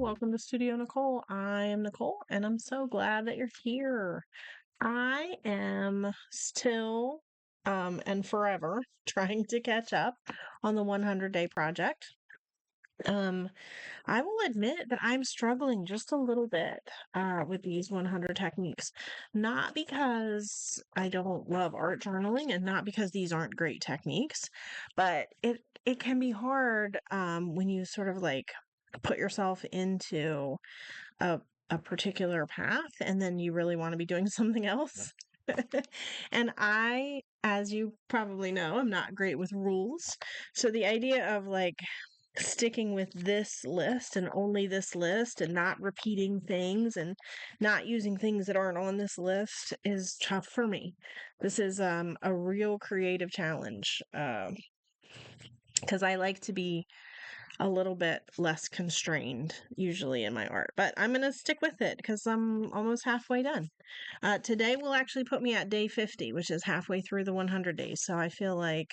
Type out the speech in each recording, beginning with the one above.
welcome to Studio Nicole. I am Nicole, and I'm so glad that you're here. I am still and forever trying to catch up on the 100-day project. Um, I will admit that I'm struggling just a little bit with these 100 techniques, not because I don't love art journaling and not because these aren't great techniques, but it can be hard when you sort of like put yourself into a a particular path and then you really want to be doing something else. And I, as you probably know, I'm not great with rules. So the idea of like sticking with this list and only this list and not repeating things and not using things that aren't on this list is tough for me. This is a real creative challenge because I like to be a little bit less constrained usually in my art, but I'm going to stick with it because I'm almost halfway done. Today will actually put me at day 50, which is halfway through the 100 days. So I feel like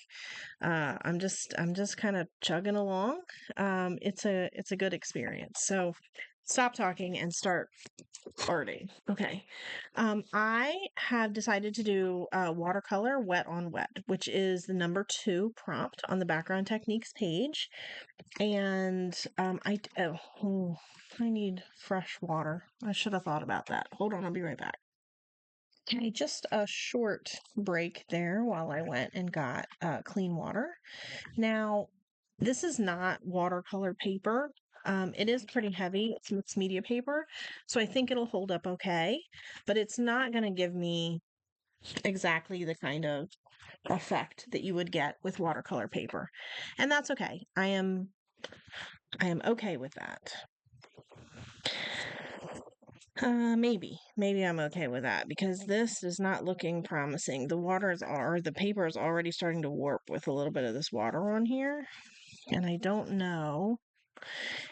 I'm just kind of chugging along. It's a good experience. So stop talking and start arting. Okay. I have decided to do watercolor wet on wet, which is the number 2 prompt on the background techniques page. And I need fresh water. I should have thought about that. Hold on, I'll be right back. Okay, just a short break there while I went and got clean water. Now, this is not watercolor paper. It is pretty heavy. It's mixed media paper, so I think it'll hold up okay, but it's not going to give me exactly the kind of effect that you would get with watercolor paper. And that's okay. I am okay with that. Maybe I'm okay with that because this is not looking promising. The paper is already starting to warp with a little bit of this water on here. And I don't know.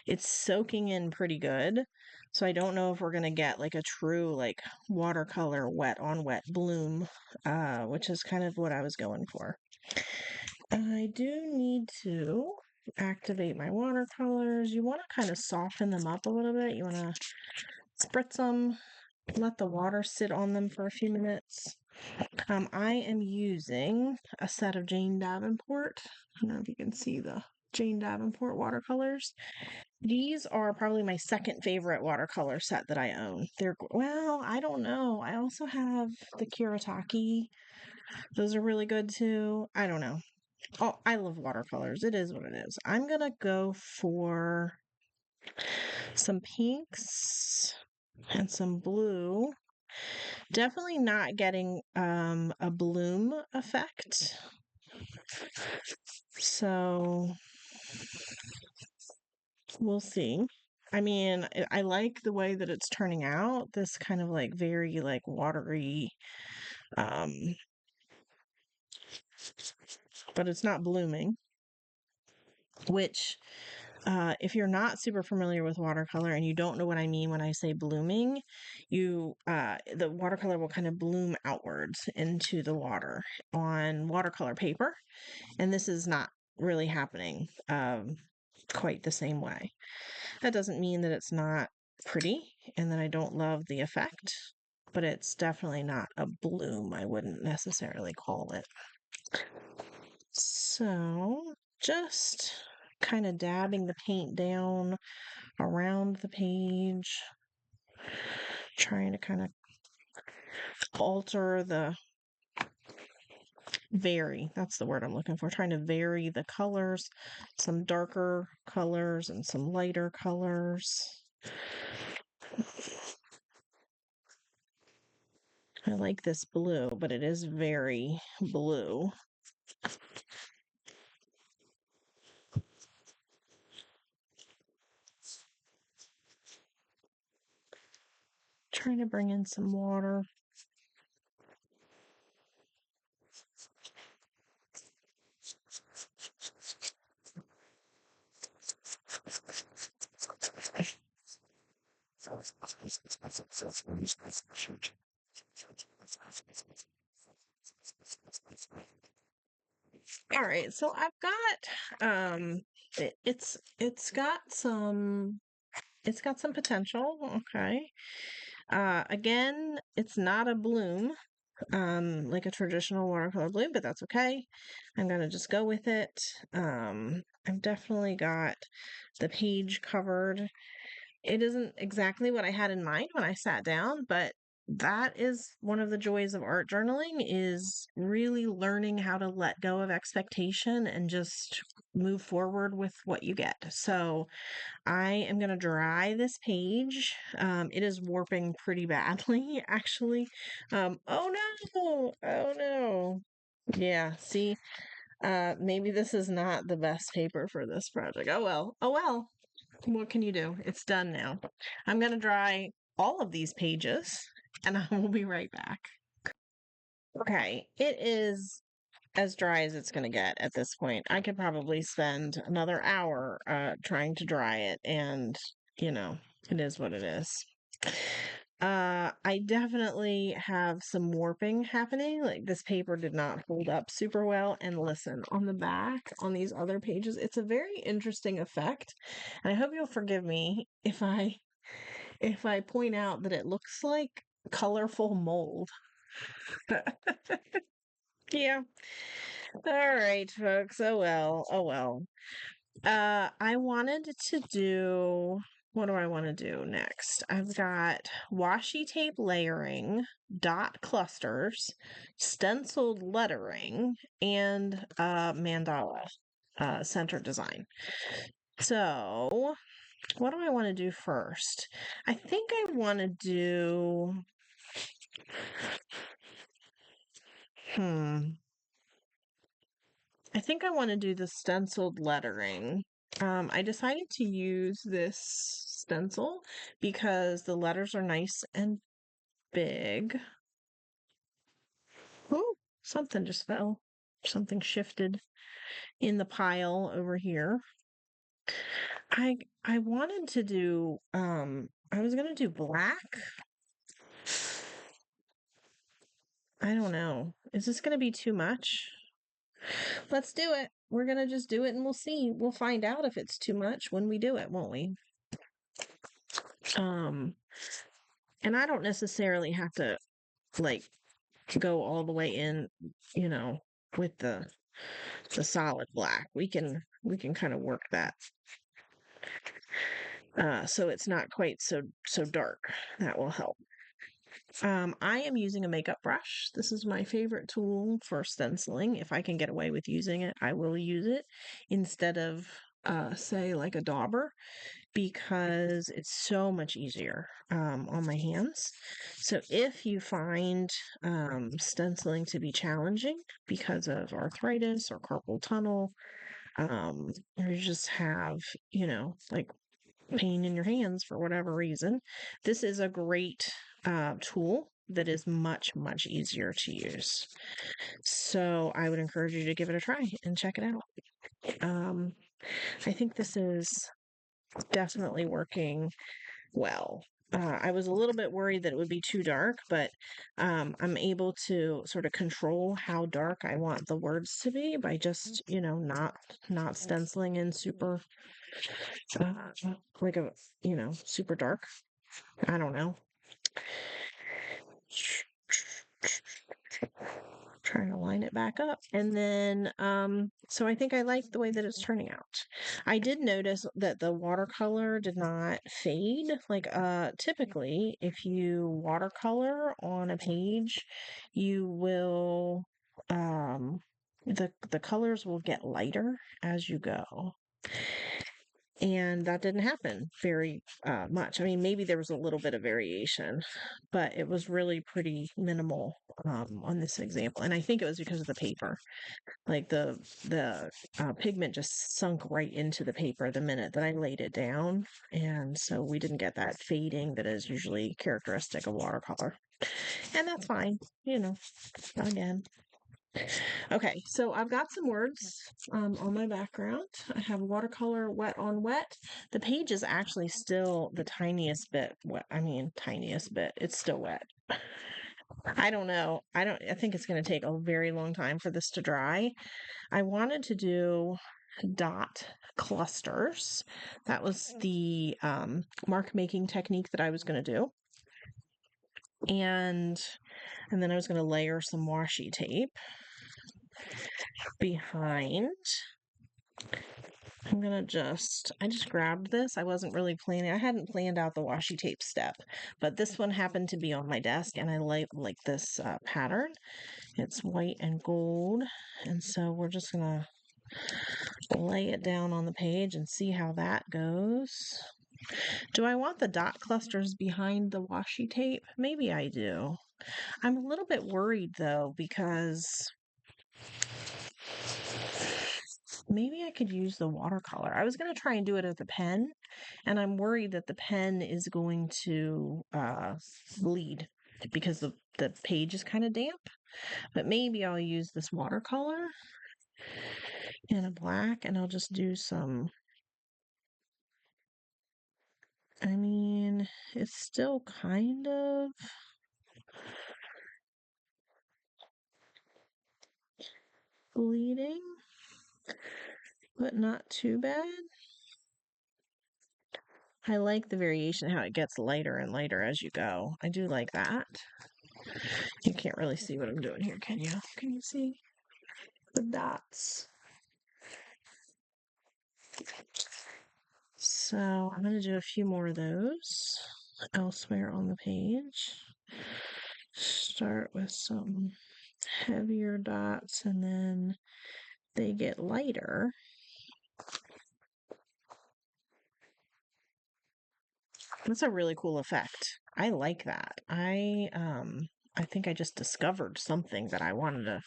It's soaking in pretty good. So I don't know if we're going to get like a true like watercolor wet on wet bloom, which is kind of what I was going for. I do need to activate my watercolors. You want to kind of soften them up a little bit. You want to spritz them, let the water sit on them for a few minutes. I am using a set of Jane Davenport. I don't know if you can see the Jane Davenport watercolors. These are probably my second favorite watercolor set that I own. Well, I don't know. I also have the Kuretake. Those are really good too. I don't know. Oh, I love watercolors. It is what it is. I'm gonna go for some pinks and some blue. Definitely not getting a bloom effect. So we'll see. I mean, I like the way that it's turning out. This kind of like very like watery, um, but it's not blooming, which if you're not super familiar with watercolor and you don't know what I mean when I say blooming, the watercolor will kind of bloom outwards into the water on watercolor paper, and this is not really happening quite the same way. That doesn't mean that it's not pretty and that I don't love the effect, but it's definitely not a bloom. I wouldn't necessarily call it. So just kind of dabbing the paint down around the page, trying to kind of alter that's the word I'm looking for, trying to vary the colors, some darker colors and some lighter colors. I like this blue, but it is very blue. Trying to bring in some water. All right, so I've got it's got some It's got some potential. Okay. Again, it's not a bloom, like a traditional watercolor bloom, but that's okay. I'm gonna just go with it. I've definitely got the page covered. It isn't exactly what I had in mind when I sat down, but that is one of the joys of art journaling is really learning how to let go of expectation and just move forward with what you get. So I am going to dry this page. It is warping pretty badly, actually. Oh no! Oh no! Yeah, see, maybe this is not the best paper for this project. Oh well. Oh well. What can you do? It's done now. I'm going to dry all of these pages and I will be right back. Okay, it is as dry as it's going to get at this point. I could probably spend another hour trying to dry it, and you know, it is what it is. I definitely have some warping happening. Like this paper did not hold up super well. And listen, on the back, on these other pages, it's a very interesting effect. And I hope you'll forgive me if I point out that it looks like colorful mold. Yeah. All right, folks. Oh well. Oh well. I wanted to do, what do I want to do next? I've got washi tape layering, dot clusters, stenciled lettering, and mandala center design. So, what do I want to do first? I think I want to do, hmm, I think I want to do the stenciled lettering. I decided to use this stencil because the letters are nice and big. Oh, something just fell. Something shifted in the pile over here. I wanted to do I was gonna do black. I don't know. Is this gonna be too much? Let's do it. We're gonna just do it and we'll see. We'll find out if it's too much when we do it, won't we? Um, and I don't necessarily have to like go all the way in, you know, with the solid black. We can kind of work that so it's not quite so dark. That will help. I am using a makeup brush. This is my favorite tool for stenciling. If I can get away with using it, I will use it instead of say like a dauber because it's so much easier on my hands. So if you find stenciling to be challenging because of arthritis or carpal tunnel, or you just have, you know, like pain in your hands for whatever reason, this is a great tool that is much easier to use. So I would encourage you to give it a try and check it out. I think this is definitely working well. I was a little bit worried that it would be too dark, but I'm able to sort of control how dark I want the words to be by just, you know, not stenciling in super uh, like a, you know, super dark. I don't know. Trying to line it back up. And then, so I think I like the way that it's turning out. I did notice that the watercolor did not fade. Like, typically, if you watercolor on a page, you will, the colors will get lighter as you go. And that didn't happen very much. I mean, maybe there was a little bit of variation, but it was really pretty minimal on this example. And I think it was because of the paper. Like the pigment just sunk right into the paper the minute that I laid it down, and so we didn't get that fading that is usually characteristic of watercolor. And that's fine, you know. Again, okay, so I've got some words on my background. I have watercolor wet on wet. The page is actually still the tiniest bit wet. I mean, tiniest bit. It's still wet. I don't know. I think it's going to take a very long time for this to dry. I wanted to do dot clusters. That was the mark making technique that I was going to do. And then I was going to layer some washi tape behind. I just grabbed this. I wasn't really planning. I hadn't planned out the washi tape step, but this one happened to be on my desk, and I like this pattern. It's white and gold, and so we're just gonna lay it down on the page and see how that goes. Do I want the dot clusters behind the washi tape? Maybe I do. I'm a little bit worried though, because maybe I could use the watercolor. I was going to try and do it with the pen, and I'm worried that the pen is going to bleed because the page is kind of damp. But maybe I'll use this watercolor in a black, and I'll just do some. I mean, it's still kind of bleeding, but not too bad. I like the variation, how it gets lighter and lighter as you go. I do like that. You can't really see what I'm doing here, can you? Can you see the dots? So I'm going to do a few more of those elsewhere on the page. Start with some heavier dots, and then they get lighter. That's a really cool effect. I like that. I think I just discovered something that I wanted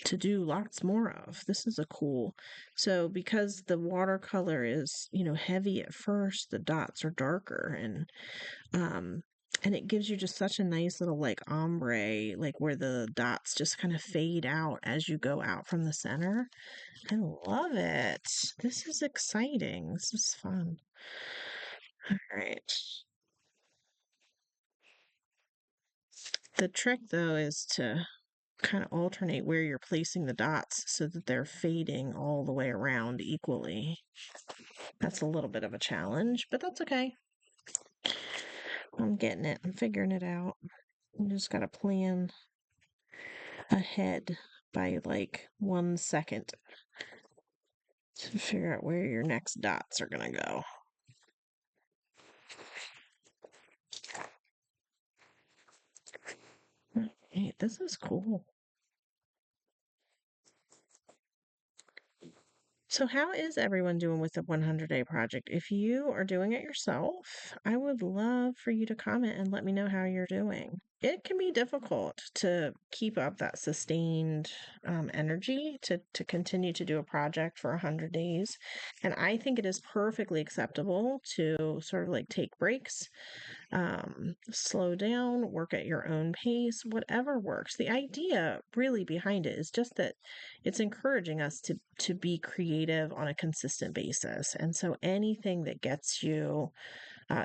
to do lots more of. This is a cool. So because the watercolor is, heavy at first, the dots are darker, and it gives you just such a nice little like ombre, like where the dots just kind of fade out as you go out from the center. I love it. This is exciting. This is fun. All right. The trick though is to kind of alternate where you're placing the dots so that they're fading all the way around equally. That's a little bit of a challenge, but that's okay. I'm getting it. I'm figuring it out. You just got to plan ahead by like 1 second to figure out where your next dots are going to go. Hey, this is cool. So, how is everyone doing with the 100-day project? If you are doing it yourself, I would love for you to comment and let me know how you're doing. It can be difficult to keep up that sustained energy to continue to do a project for 100 days. And I think it is perfectly acceptable to sort of like take breaks, slow down, work at your own pace, whatever works. The idea really behind it is just that it's encouraging us to be creative on a consistent basis. And so anything that gets you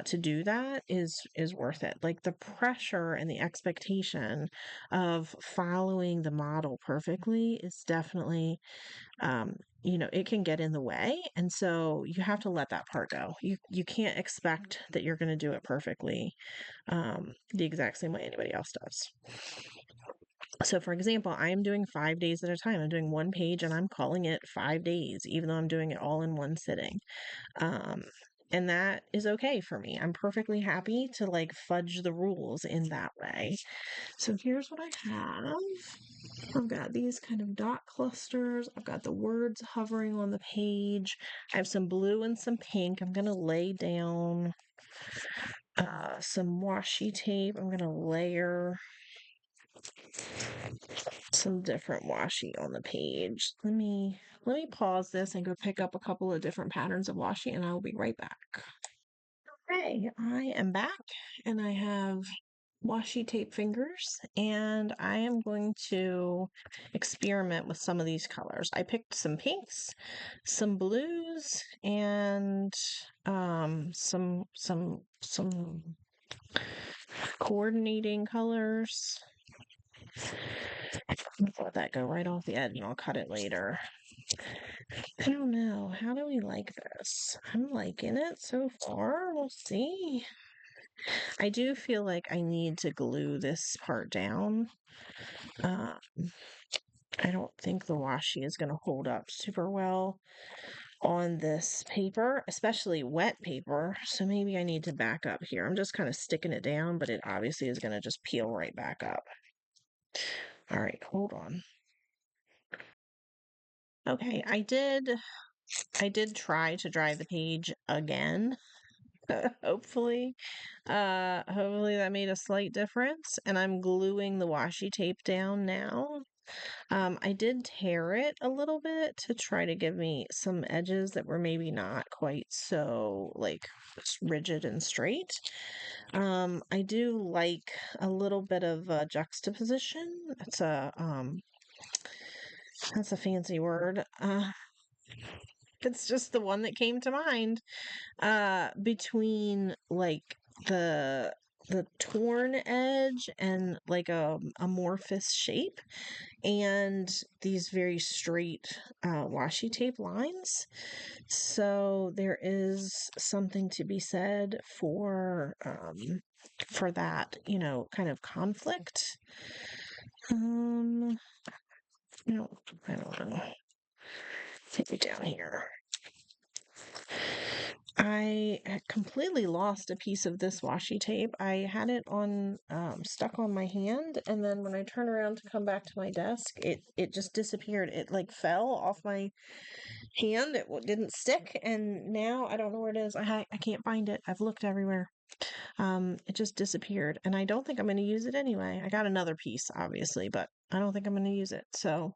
to do that is worth it. Like the pressure and the expectation of following the model perfectly is definitely it can get in the way. And so you have to let that part go. You can't expect that you're going to do it perfectly the exact same way anybody else does. So, for example, I am doing 5 days at a time. I'm doing one page and I'm calling it 5 days, even though I'm doing it all in one sitting. And that is okay for me. I'm perfectly happy to like fudge the rules in that way. So here's what I have. I've got these kind of dot clusters. I've got the words hovering on the page. I have some blue and some pink. I'm going to lay down some washi tape. I'm going to layer some different washi on the page. Let me pause this and go pick up a couple of different patterns of washi, and I will be right back. Okay, I am back, and I have washi tape fingers, and I am going to experiment with some of these colors. I picked some pinks, some blues, and some coordinating colors. Let that go right off the edge and I'll cut it later. I don't know. How do we like this? I'm liking it so far. We'll see. I do feel like I need to glue this part down. Uh, I don't think the washi is going to hold up super well on this paper, especially wet paper. So maybe I need to back up here. I'm just kind of sticking it down, but it obviously is going to just peel right back up. All right, hold on. Okay, I did try to dry the page again. Hopefully. Hopefully that made a slight difference. And I'm gluing the washi tape down now. I did tear it a little bit to try to give me some edges that were maybe not quite so like rigid and straight. I do like a little bit of juxtaposition. That's a fancy word. It's just the one that came to mind. Between like the the torn edge and like a amorphous shape and these very straight washi tape lines. So there is something to be said for that, kind of conflict. No, I don't know. Take it down here. I had completely lost a piece of this washi tape. I had it on stuck on my hand, and then when I turned around to come back to my desk, it just disappeared. It like fell off my hand. It didn't stick, and now I don't know where it is. I can't find it. I've looked everywhere. It just disappeared, and I don't think I'm going to use it anyway. I got another piece, obviously, but I don't think I'm going to use it. So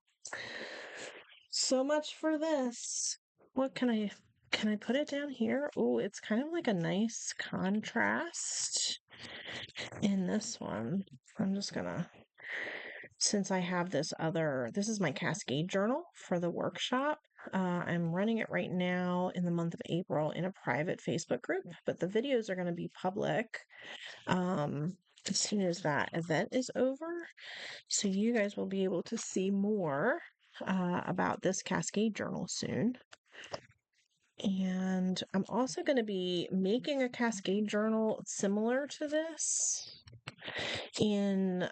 much for this. What can I put it down here? Oh, it's kind of like a nice contrast in this one. I'm just gonna, since I have this is my Cascade journal for the workshop. I'm running it right now in the month of April in a private Facebook group, but the videos are going to be public as soon as that event is over. So you guys will be able to see more about this Cascade journal soon. And I'm also going to be making a Cascade journal similar to this in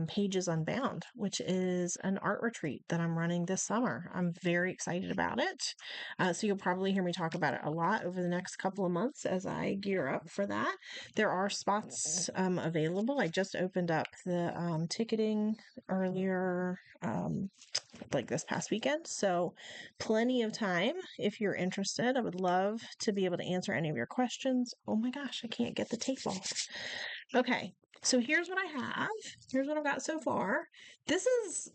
Pages Unbound, which is an art retreat that I'm running this summer. I'm very excited about it. So you'll probably hear me talk about it a lot over the next couple of months as I gear up for that. There are spots available. I just opened up the ticketing earlier. Like this past weekend. So, plenty of time if you're interested. I would love to be able to answer any of your questions. Oh my gosh, I can't get the tape off. Okay, so here's what I have. Here's what I've got so far. This is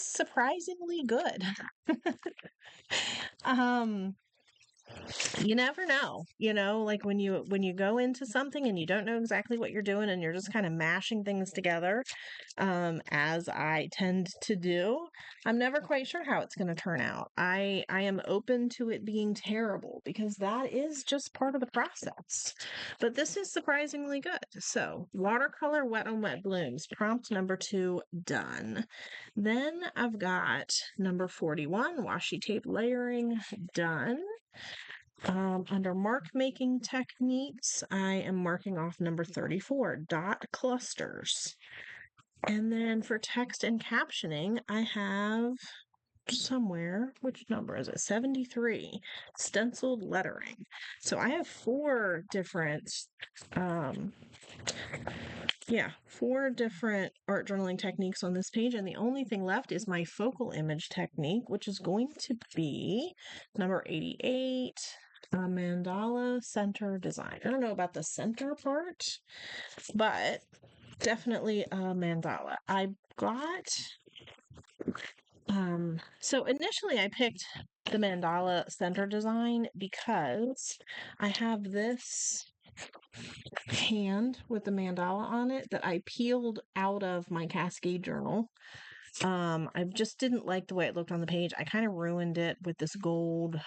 surprisingly good. um you never know, like when you go into something and you don't know exactly what you're doing and you're just kind of mashing things together, as I tend to do. I'm never quite sure how it's going to turn out. I am open to it being terrible because that is just part of the process. But this is surprisingly good. So, watercolor wet on wet blooms, prompt number 2 done. Then I've got number 41, washi tape layering, done. Under mark making techniques, I am marking off number 34, dot clusters. And then for text and captioning, I have somewhere, which number is it? 73, stenciled lettering. So I have four different art journaling techniques on this page, and the only thing left is my focal image technique, which is going to be number 88, mandala center design. I don't know about the center part, but definitely a mandala. I got so initially I picked the mandala center design because I have this hand with the mandala on it that I peeled out of my Cascade journal. I just didn't like the way it looked on the page. I kind of ruined it with this gold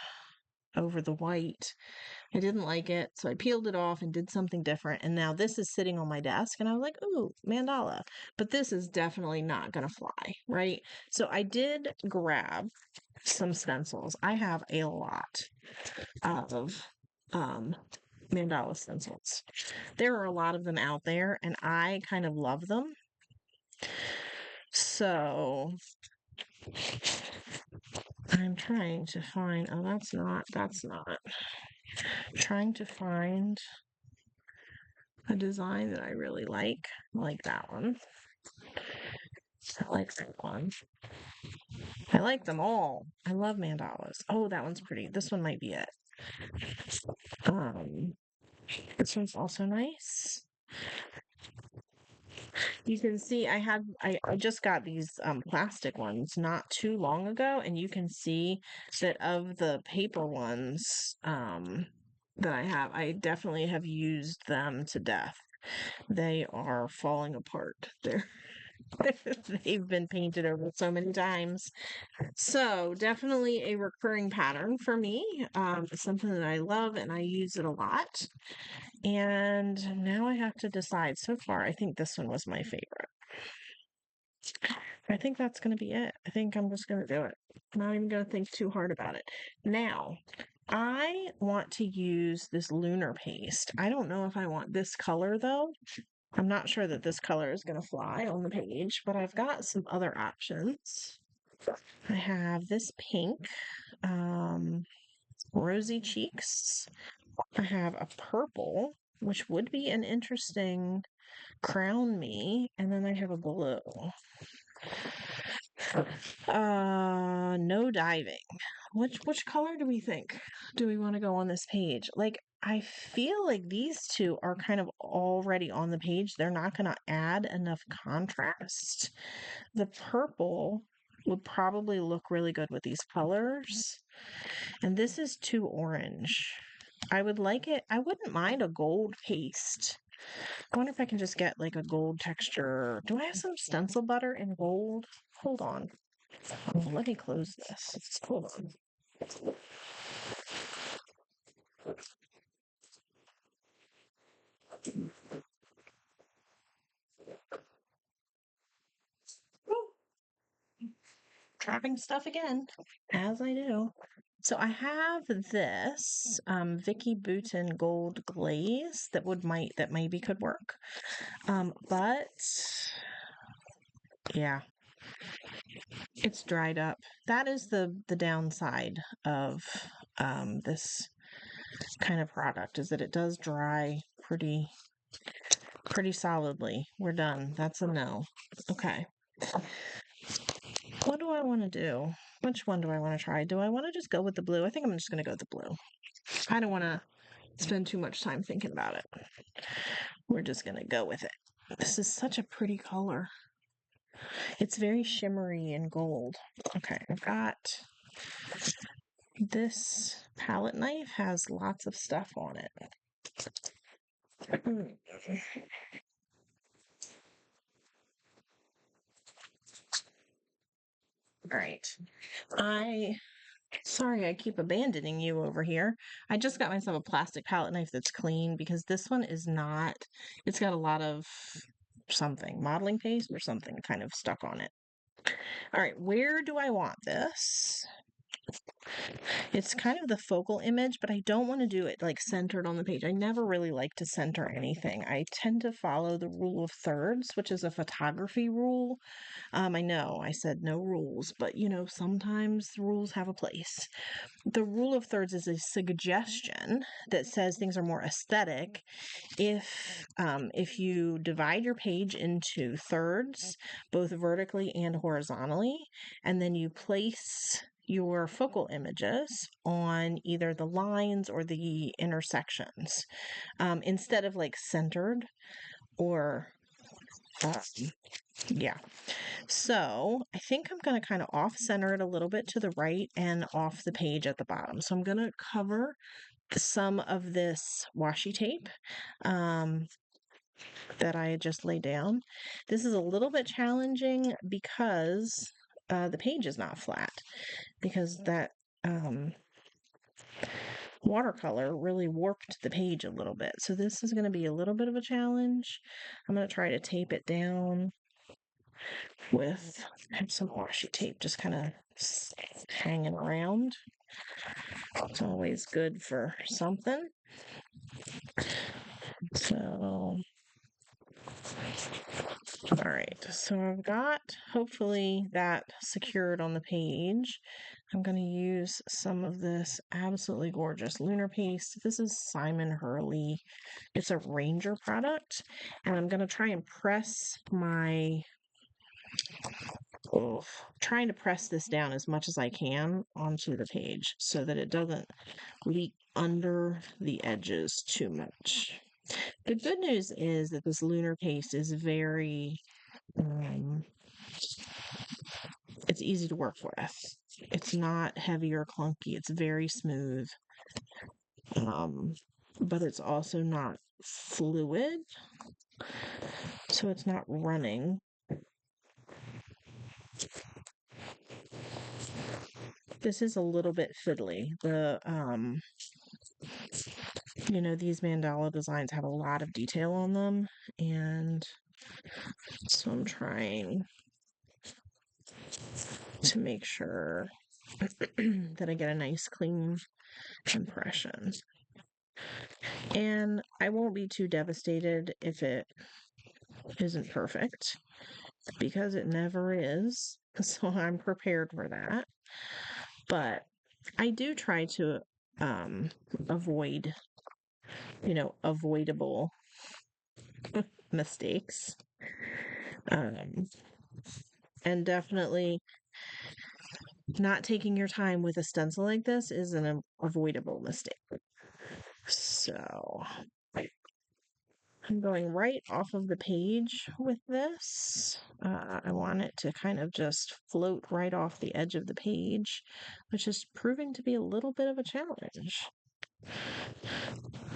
over the white. I didn't like it, so I peeled it off and did something different. And now this is sitting on my desk, and I was like, ooh, mandala. But this is definitely not going to fly, right? So I did grab some stencils. I have a lot of mandala stencils. There are a lot of them out there, and I kind of love them. So I'm trying to find, oh, that's not. Trying to find a design that I really like. I like that one. I like that one. I like them all. I love mandalas. Oh, that one's pretty. This one might be it. Um, this one's also nice. You can see I just got these plastic ones not too long ago, and you can see that of the paper ones that I definitely have used them to death. They are falling apart. They've been painted over so many times. So definitely a recurring pattern for me. It's something that I love and I use it a lot. And now I have to decide. So far, I think this one was my favorite. I think that's going to be it. I think I'm just going to do it. I'm not even going to think too hard about it. Now, I want to use this lunar paste. I don't know if I want this color though. I'm not sure that this color is going to fly on the page, but I've got some other options. I have this pink, rosy cheeks. I have a purple, which would be an interesting crown me, and then I have a blue. No diving. Which color do we think? Do we want to go on this page? Like, I feel like these two are kind of already on the page. They're not going to add enough contrast. The purple would probably look really good with these colors. And this is too orange. I would like it. I wouldn't mind a gold paste. I wonder if I can just get like a gold texture. Do I have some stencil butter in gold? Hold on. Oh, let me close this. Hold on. Dropping stuff again, as I do. So I have this Vicky Bouton gold glaze that maybe could work. But yeah, it's dried up. That is the downside of this kind of product, is that it does dry pretty solidly. We're done. That's a no. Okay. What do I want to do? Which one do I want to try? Do I want to just go with the blue? I think I'm just going to go with the blue. I don't want to spend too much time thinking about it. We're just going to go with it. This is such a pretty color. It's very shimmery and gold. Okay, I've got this palette knife, has lots of stuff on it. All right. Sorry, I keep abandoning you over here. I just got myself a plastic palette knife that's clean because this one is not, it's got a lot of something, modeling paste or something kind of stuck on it. All right, where do I want this? It's kind of the focal image, but I don't want to do it like centered on the page. I never really like to center anything. I tend to follow the rule of thirds, which is a photography rule. I know I said no rules, but sometimes the rules have a place. The rule of thirds is a suggestion that says things are more aesthetic if you divide your page into thirds, both vertically and horizontally, and then you place your focal images on either the lines or the intersections, instead of like centered or yeah. So I think I'm going to kind of off center it a little bit to the right and off the page at the bottom. So I'm going to cover some of this washi tape that I just laid down. This is a little bit challenging because the page is not flat, because that watercolor really warped the page a little bit. So this is going to be a little bit of a challenge. I'm going to try to tape it down with some washi tape just kind of hanging around. It's always good for something. So, all right, so I've got hopefully that secured on the page. I'm going to use some of this absolutely gorgeous lunar paste. This is Simon Hurley. It's a Ranger product, and I'm going to try and press trying to press this down as much as I can onto the page so that it doesn't leak under the edges too much. The good news is that this lunar paste is very, it's easy to work with. It's not heavy or clunky. It's very smooth. But it's also not fluid, so it's not running. This is a little bit fiddly. These mandala designs have a lot of detail on them, and so I'm trying to make sure that I get a nice clean impression. And I won't be too devastated if it isn't perfect, because it never is. So I'm prepared for that. But I do try to avoid, avoidable mistakes. And definitely not taking your time with a stencil like this is an avoidable mistake. So I'm going right off of the page with this. I want it to kind of just float right off the edge of the page, which is proving to be a little bit of a challenge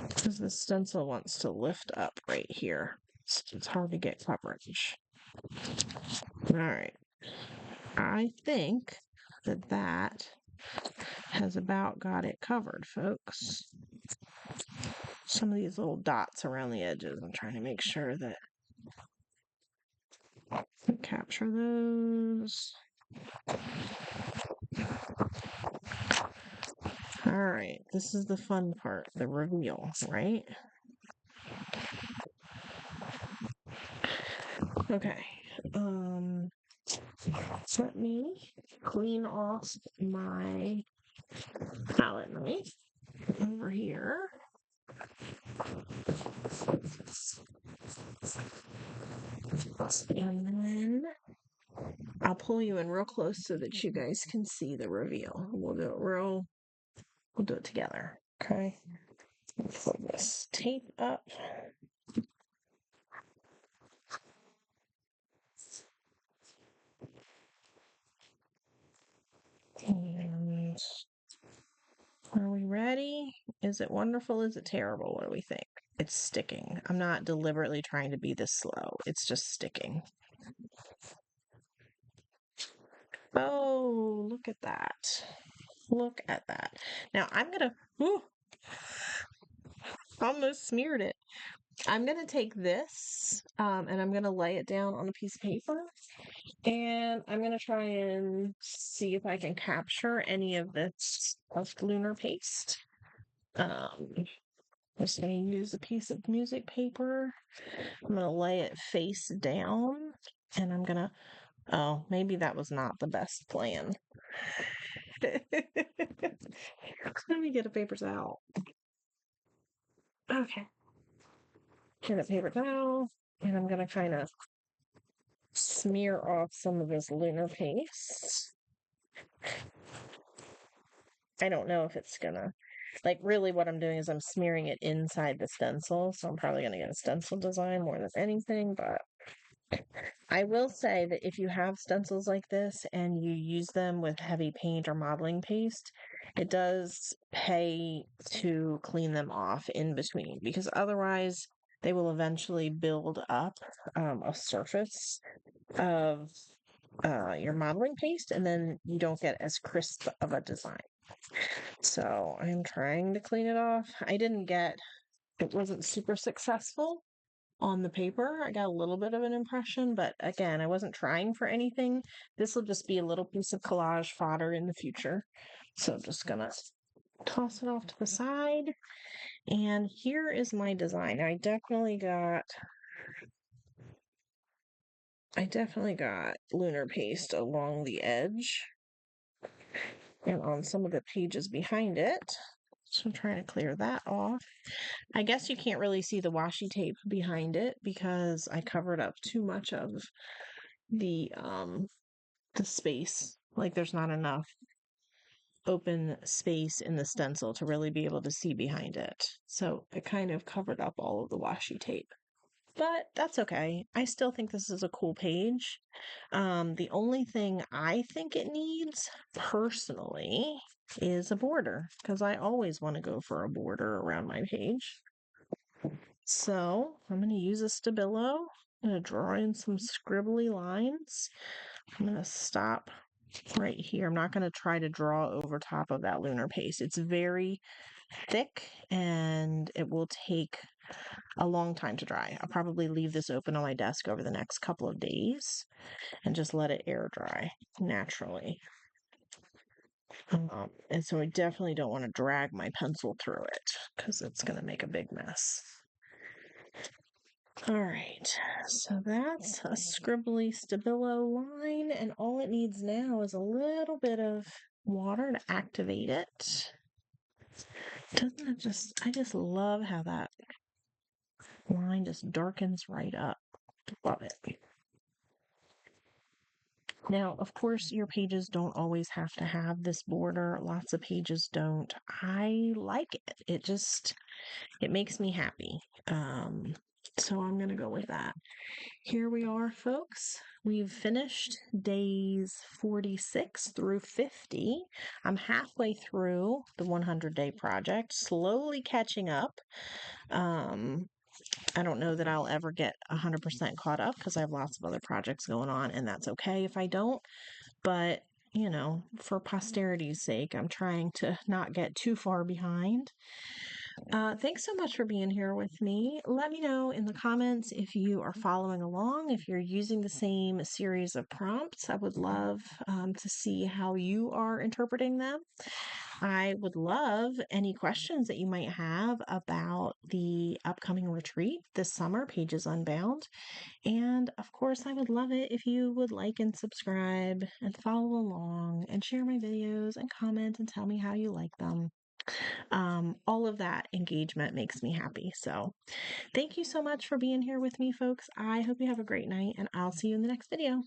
because the stencil wants to lift up right here. It's hard to get coverage. All right. I think that has about got it covered, folks. Some of these little dots around the edges, I'm trying to make sure that I capture those. All right, this is the fun part, the reveal, right? Okay, let me clean off my palette knife over here. And then I'll pull you in real close so that you guys can see the reveal. We'll do it together. Okay. Pull this tape up. And are we ready? Is it wonderful? Is it terrible? What do we think? It's sticking. I'm not deliberately trying to be this slow. It's just sticking. Oh, look at that. Look at that. Now I'm going to, almost smeared it. I'm going to take this and I'm going to lay it down on a piece of paper. And I'm going to try and see if I can capture any of this lunar paste. I'm just going to use a piece of music paper. I'm going to lay it face down. And I'm going to, oh, maybe that was not the best plan. Let me get a paper towel. Okay. Get a paper towel. And I'm going to kind of smear off some of this lunar paste. I don't know if it's gonna, like, really what I'm doing is I'm smearing it inside the stencil, so I'm probably gonna get a stencil design more than anything, but I will say that if you have stencils like this and you use them with heavy paint or modeling paste, it does pay to clean them off in between, because otherwise they will eventually build up a surface of your modeling paste, and then you don't get as crisp of a design. So I'm trying to clean it off. It wasn't super successful on the paper. I got a little bit of an impression, but again, I wasn't trying for anything. This will just be a little piece of collage fodder in the future. So I'm just gonna toss it off to the side. And here is my design. I definitely got lunar paste along the edge and on some of the pages behind it. So I'm trying to clear that off. I guess you can't really see the washi tape behind it because I covered up too much of the space. Like there's not enough open space in the stencil to really be able to see behind it. So it kind of covered up all of the washi tape. But that's okay. I still think this is a cool page. The only thing I think it needs personally is a border because I always want to go for a border around my page. So I'm going to use a Stabilo. I'm going to draw in some scribbly lines. I'm going to stop right here. I'm not going to try to draw over top of that lunar paste. It's very thick and it will take a long time to dry. I'll probably leave this open on my desk over the next couple of days and just let it air dry naturally. And so I definitely don't want to drag my pencil through it because it's going to make a big mess. All right, so that's a scribbly Stabilo line, and all it needs now is a little bit of water to activate it. Doesn't it I just love how that line just darkens right up. Love it. Now, of course, your pages don't always have to have this border. Lots of pages don't. I like it. It makes me happy. So I'm going to go with that. Here we are, folks. We've finished days 46 through 50. I'm halfway through the 100-day project, slowly catching up. I don't know that I'll ever get 100% caught up because I have lots of other projects going on, and that's okay if I don't. But, for posterity's sake, I'm trying to not get too far behind. Thanks so much for being here with me. Let me know in the comments if you are following along, if you're using the same series of prompts. I would love to see how you are interpreting them. I would love any questions that you might have about the upcoming retreat this summer, Pages Unbound. And of course, I would love it if you would like and subscribe and follow along and share my videos and comment and tell me how you like them. All of that engagement makes me happy. So thank you so much for being here with me, folks. I hope you have a great night, and I'll see you in the next video.